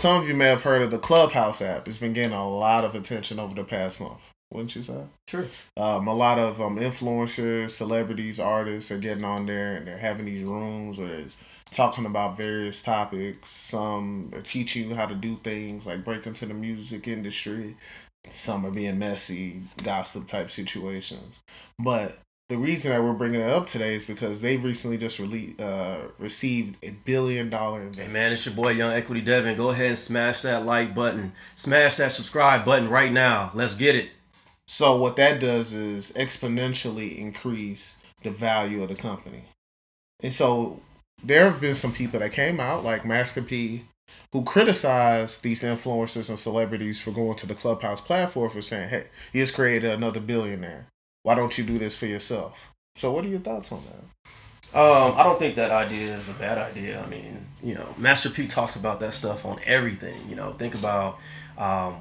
some of you may have heard of the Clubhouse app. It's been getting a lot of attention over the past month. Wouldn't you say? Sure. A lot of influencers, celebrities, artists are getting on there and they're having these rooms where they're talking about various topics. Some are teaching you how to do things like break into the music industry. Some are being messy, gossip type situations. But the reason that we're bringing it up today is because they recently just received $1 billion investment. Hey man, it's your boy Young Equity Devin. Go ahead and smash that like button. Smash that subscribe button right now. Let's get it. So what that does is exponentially increase the value of the company. And so there have been some people that came out, like Masterp, who criticized these influencers and celebrities for going to the Clubhouse platform for saying, hey, he has created another billionaire. Why don't you do this for yourself? So what are your thoughts on that? I don't think that idea is a bad idea. I mean, Masterp talks about that stuff on everything. Think about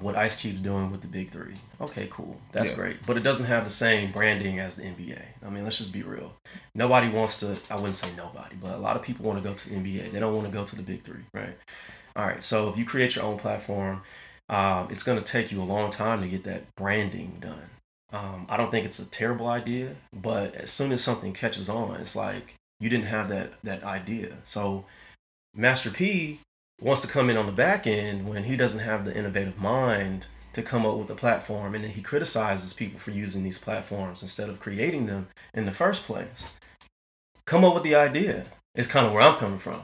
what Ice Cube's doing with the Big Three. Okay, cool. That's great. But it doesn't have the same branding as the NBA. I mean, let's just be real. Nobody wants to, I wouldn't say nobody, but a lot of people want to go to the NBA. They don't want to go to the Big Three, right? All right, so if you create your own platform, it's going to take you a long time to get that branding done. I don't think it's a terrible idea, but as soon as something catches on, it's like you didn't have that idea. So Master P wants to come in on the back end when he doesn't have the innovative mind to come up with a platform, and then he criticizes people for using these platforms instead of creating them in the first place. Come up with the idea. It's kind of where I'm coming from.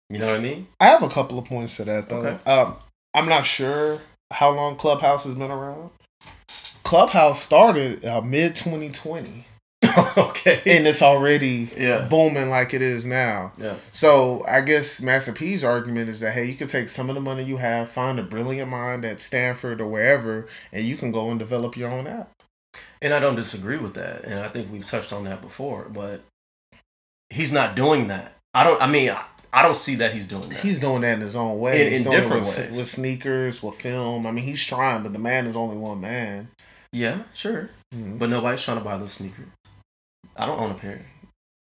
You know what I mean? I have a couple of points to that, though. Okay. I'm not sure how long Clubhouse has been around. Clubhouse started mid-2020. Okay. And it's already booming like it is now. Yeah. So I guess Master P's argument is that, hey, you can take some of the money you have, find a brilliant mind at Stanford or wherever, and you can go and develop your own app. And I don't disagree with that. And I think we've touched on that before, but he's not doing that. I don't see that he's doing that. He's doing that in his own way. In different ways. With sneakers, with film. I mean, he's trying, but the man is only one man. Yeah, sure. Mm-hmm. But nobody's trying to buy those sneakers. I don't own a pair.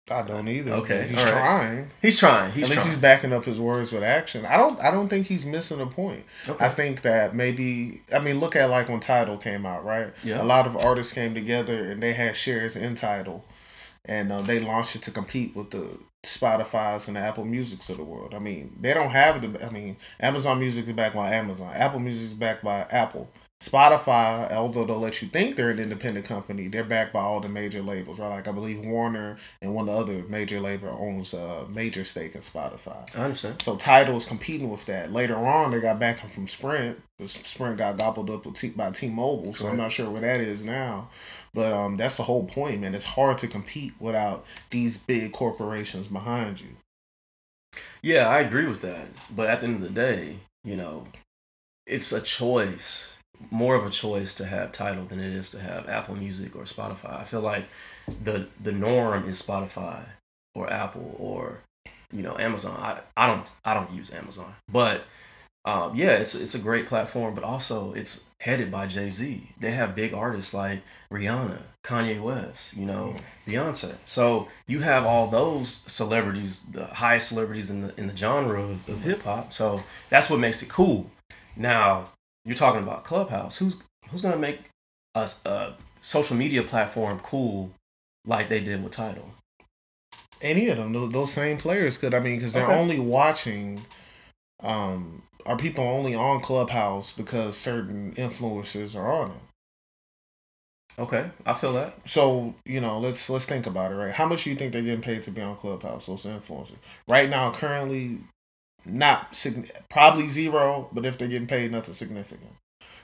I don't either. Okay. He's trying. He's trying. At least he's backing up his words with action. I don't think he's missing a point. Okay. I think that maybe, look at like when Tidal came out, right? Yeah. A lot of artists came together and they had shares in Tidal. And they launched it to compete with the Spotify's and the Apple Musics of the world. I mean, they don't have Amazon Music is backed by Amazon. Apple Music is backed by Apple. Spotify, although they'll let you think they're an independent company, they're backed by all the major labels, right? Like I believe Warner and one of the other major labels owns a major stake in Spotify. I understand. So Tidal is competing with that. Later on, they got backing from Sprint. Sprint got gobbled up by T-Mobile, so I'm not sure where that is now. But that's the whole point, man. It's hard to compete without these big corporations behind you. Yeah, I agree with that. But at the end of the day, it's a choice. More of a choice to have Tidal than it is to have Apple Music or Spotify. I feel like the norm is Spotify or Apple or Amazon. I don't use Amazon, but it's a great platform. But also it's headed by Jay-Z. They have big artists like Rihanna, Kanye West, Beyonce. So you have all those celebrities, the highest celebrities in the genre of hip hop. So that's what makes it cool. Now, you're talking about Clubhouse. Who's going to make a social media platform cool like they did with Tidal? Any of them. Those same players could. Because they're only watching. Are people only on Clubhouse because certain influencers are on it? Okay, I feel that. So let's think about it. Right? How much do you think they're getting paid to be on Clubhouse? Those influencers right now, currently. Probably zero, but if they're getting paid, nothing significant,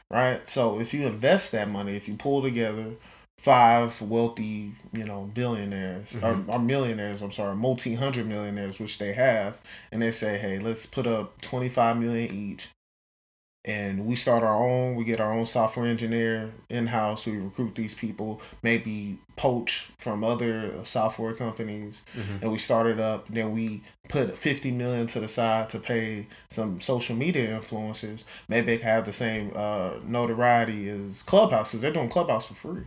right? So if you invest that money, if you pull together 5 wealthy, billionaires or millionaires, multi-hundred millionaires, which they have, and they say, hey, let's put up $25 million each, and we start our own. We get our own software engineer in-house. We recruit these people, maybe poach from other software companies, and we start it up. Then we put $50 million to the side to pay some social media influencers. Maybe they can have the same notoriety as Clubhouse, because they're doing Clubhouse for free.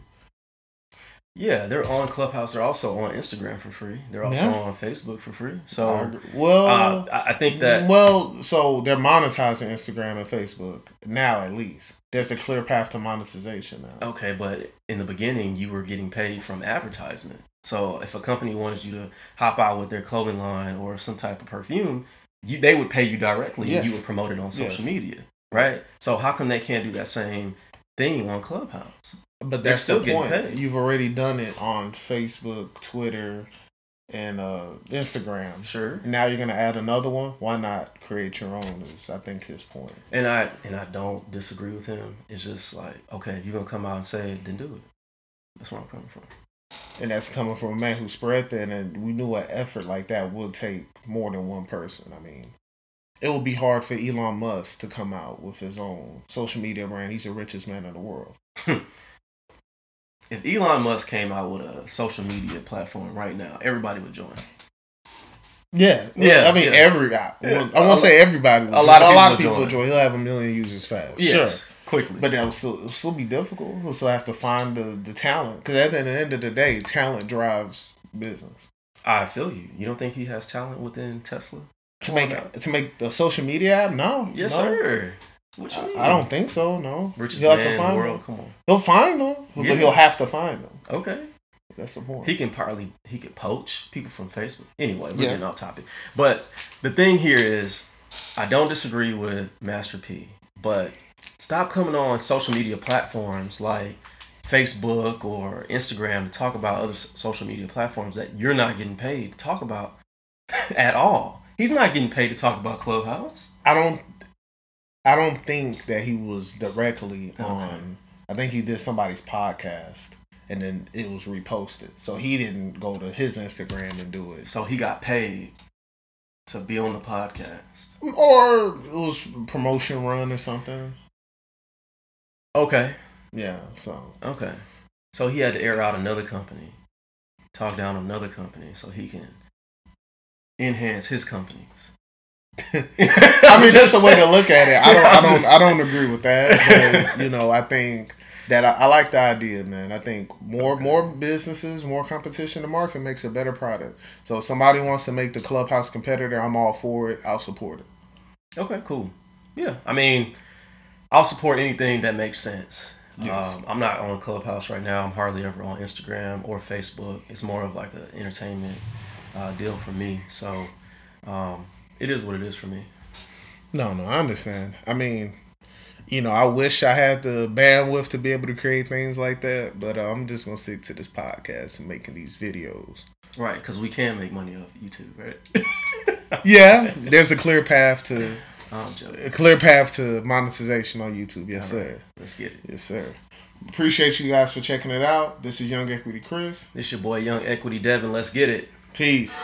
Yeah, they're on Clubhouse. They're also on Instagram for free. They're also on Facebook for free. So, I think that... Well, so they're monetizing Instagram and Facebook now, at least. There's a clear path to monetization now. Okay, but in the beginning, you were getting paid from advertisement. So if a company wanted you to hop out with their clothing line or some type of perfume, they would pay you directly and you would promote it on social media, right? So how come they can't do that same thing on Clubhouse? But that's the point. You've already done it on Facebook, Twitter, and Instagram. Sure. Now you're gonna add another one. Why not create your own? Is I think his point. And I don't disagree with him. It's just like, okay, if you're gonna come out and say it, then do it. That's where I'm coming from. And that's coming from a man who spread that, and we knew an effort like that would take more than one person. I mean, it would be hard for Elon Musk to come out with his own social media brand. He's the richest man in the world. If Elon Musk came out with a social media platform right now, everybody would join. Yeah. I mean, I won't say everybody would join. A lot of people would join. He'll have 1 million users fast. Yes, sure. Quickly. But it'll still be difficult. He'll still have to find the talent. Because at the end of the day, talent drives business. I feel you. You don't think he has talent within Tesla? To make the social media app? No. Yes, sir. What you mean? I don't think so. No, richest man in the world. Come on, he'll find them, but he'll have to find them. Okay, that's the point. He can poach people from Facebook. Anyway, we're getting off topic. But the thing here is, I don't disagree with Master P, but stop coming on social media platforms like Facebook or Instagram to talk about other social media platforms that you're not getting paid to talk about at all. He's not getting paid to talk about Clubhouse. I don't think that he was directly on. I think he did somebody's podcast and then it was reposted. So he didn't go to his Instagram and do it. So he got paid to be on the podcast. Or it was a promotion run or something. Okay. Yeah, so. Okay. So he had to air out another company, talk down another company so he can enhance his companies. I mean, that's the way to look at it. I don't agree with that. But, I think that I like the idea, man. I think more businesses, more competition in the market makes a better product. So if somebody wants to make the Clubhouse competitor, I'm all for it. I'll support it. Okay, cool. Yeah, I mean, I'll support anything that makes sense. Yes. I'm not on Clubhouse right now. I'm hardly ever on Instagram or Facebook. It's more of like an entertainment deal for me. So it is what it is for me. No, I understand. I mean, I wish I had the bandwidth to be able to create things like that, but I'm just going to stick to this podcast and making these videos. Right, because we can make money off YouTube, right? Yeah, there's a clear path to I'm joking. A clear path to monetization on YouTube. Yes, All right. sir. Let's get it. Yes, sir. Appreciate you guys for checking it out. This is Young Equity Chris. This your boy Young Equity Devin. Let's get it. Peace.